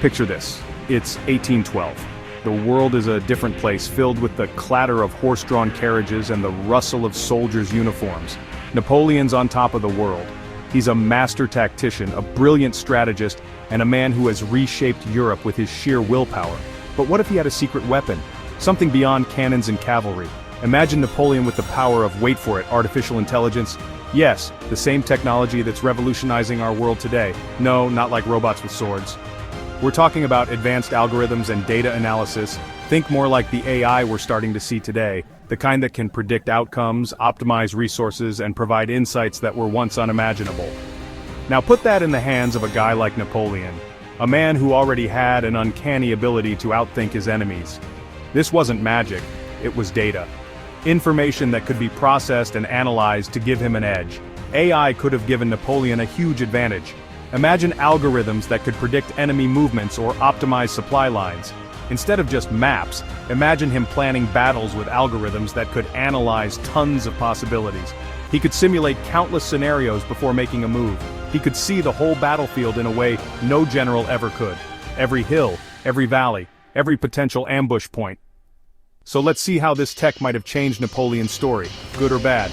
Picture this. It's 1812. The world is a different place, filled with the clatter of horse-drawn carriages and the rustle of soldiers' uniforms. Napoleon's on top of the world. He's a master tactician, a brilliant strategist, and a man who has reshaped Europe with his sheer willpower. But what if he had a secret weapon? Something beyond cannons and cavalry. Imagine Napoleon with the power of, wait for it, artificial intelligence. Yes, the same technology that's revolutionizing our world today. No, not like robots with swords. We're talking about advanced algorithms and data analysis. Think more like the AI we're starting to see today, the kind that can predict outcomes, optimize resources, and provide insights that were once unimaginable. Now put that in the hands of a guy like Napoleon, a man who already had an uncanny ability to outthink his enemies. This wasn't magic, it was data. Information that could be processed and analyzed to give him an edge. AI could have given Napoleon a huge advantage. Imagine algorithms that could predict enemy movements or optimize supply lines. Instead of just maps, imagine him planning battles with algorithms that could analyze tons of possibilities. He could simulate countless scenarios before making a move. He could see the whole battlefield in a way no general ever could. Every hill, every valley, every potential ambush point. So let's see how this tech might have changed Napoleon's story, good or bad.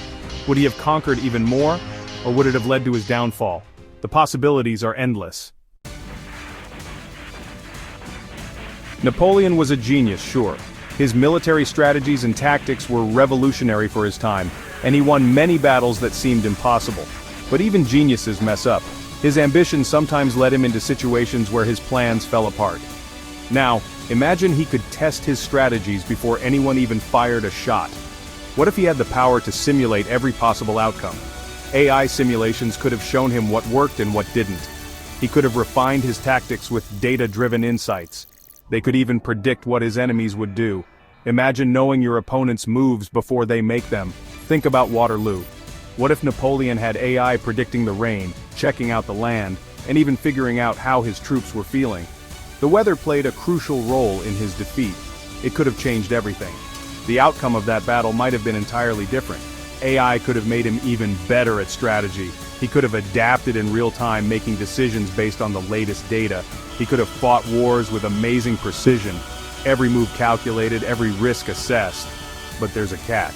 Would he have conquered even more, or would it have led to his downfall? The possibilities are endless. Napoleon was a genius, sure. His military strategies and tactics were revolutionary for his time, and he won many battles that seemed impossible. But even geniuses mess up. His ambition sometimes led him into situations where his plans fell apart. Now, imagine he could test his strategies before anyone even fired a shot. What if he had the power to simulate every possible outcome? AI simulations could have shown him what worked and what didn't. He could have refined his tactics with data-driven insights. They could even predict what his enemies would do. Imagine knowing your opponent's moves before they make them. Think about Waterloo. What if Napoleon had AI predicting the rain, checking out the land, and even figuring out how his troops were feeling? The weather played a crucial role in his defeat. It could have changed everything. The outcome of that battle might have been entirely different. AI could have made him even better at strategy. He could have adapted in real time, making decisions based on the latest data. He could have fought wars with amazing precision. Every move calculated, every risk assessed. But there's a catch.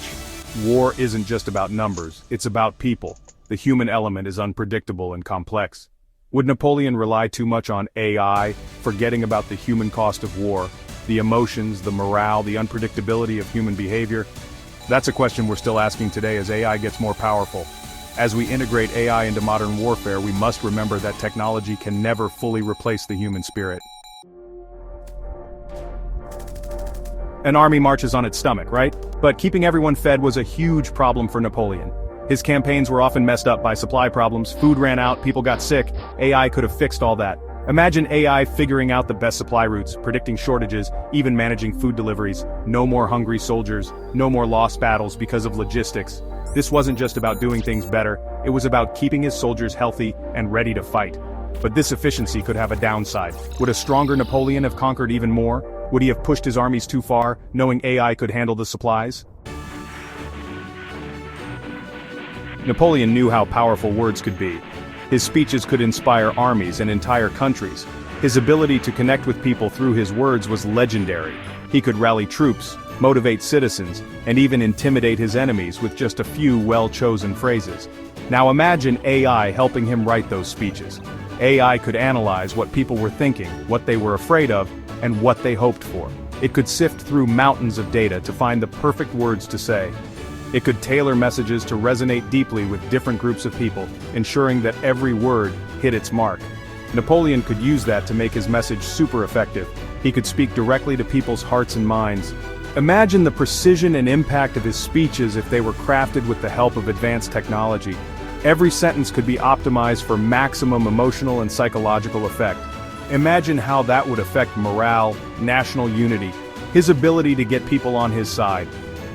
War isn't just about numbers, it's about people. The human element is unpredictable and complex. Would Napoleon rely too much on AI, forgetting about the human cost of war, the emotions, the morale, the unpredictability of human behavior? That's a question we're still asking today as AI gets more powerful. As we integrate AI into modern warfare, we must remember that technology can never fully replace the human spirit. An army marches on its stomach, right? But keeping everyone fed was a huge problem for Napoleon. His campaigns were often messed up by supply problems, food ran out, people got sick. AI could have fixed all that. Imagine AI figuring out the best supply routes, predicting shortages, even managing food deliveries. No more hungry soldiers, no more lost battles because of logistics. This wasn't just about doing things better, it was about keeping his soldiers healthy and ready to fight. But this efficiency could have a downside. Would a stronger Napoleon have conquered even more? Would he have pushed his armies too far, knowing AI could handle the supplies? Napoleon knew how powerful words could be. His speeches could inspire armies and entire countries. His ability to connect with people through his words was legendary. He could rally troops, motivate citizens, and even intimidate his enemies with just a few well-chosen phrases. Now imagine AI helping him write those speeches. AI could analyze what people were thinking, what they were afraid of, and what they hoped for. It could sift through mountains of data to find the perfect words to say. It could tailor messages to resonate deeply with different groups of people, ensuring that every word hit its mark. Napoleon could use that to make his message super effective. He could speak directly to people's hearts and minds. Imagine the precision and impact of his speeches if they were crafted with the help of advanced technology. Every sentence could be optimized for maximum emotional and psychological effect. Imagine how that would affect morale, national unity, his ability to get people on his side.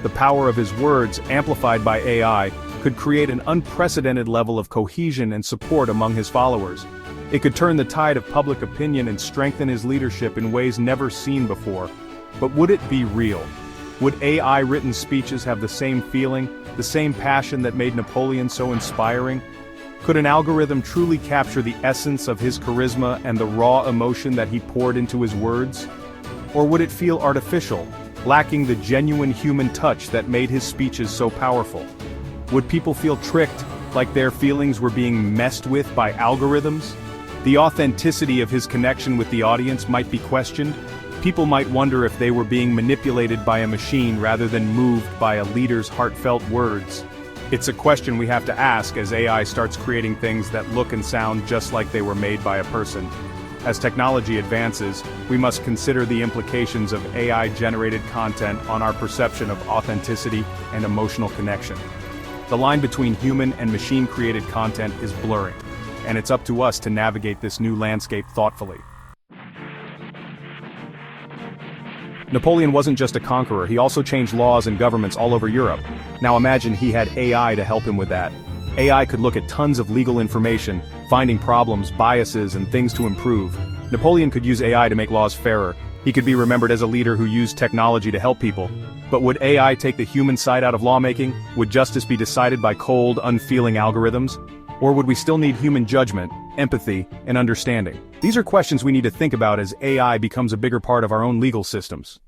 The power of his words, amplified by AI, could create an unprecedented level of cohesion and support among his followers. It could turn the tide of public opinion and strengthen his leadership in ways never seen before. But would it be real? Would AI-written speeches have the same feeling, the same passion that made Napoleon so inspiring? Could an algorithm truly capture the essence of his charisma and the raw emotion that he poured into his words? Or would it feel artificial, lacking the genuine human touch that made his speeches so powerful? Would people feel tricked, like their feelings were being messed with by algorithms? The authenticity of his connection with the audience might be questioned. People might wonder if they were being manipulated by a machine rather than moved by a leader's heartfelt words. It's a question we have to ask as AI starts creating things that look and sound just like they were made by a person. As technology advances, we must consider the implications of AI-generated content on our perception of authenticity and emotional connection. The line between human and machine-created content is blurring, and it's up to us to navigate this new landscape thoughtfully. Napoleon wasn't just a conqueror, he also changed laws and governments all over Europe. Now imagine he had AI to help him with that. AI could look at tons of legal information, finding problems, biases, and things to improve. Napoleon could use AI to make laws fairer. He could be remembered as a leader who used technology to help people. But would AI take the human side out of lawmaking? Would justice be decided by cold, unfeeling algorithms? Or would we still need human judgment, empathy, and understanding? These are questions we need to think about as AI becomes a bigger part of our own legal systems.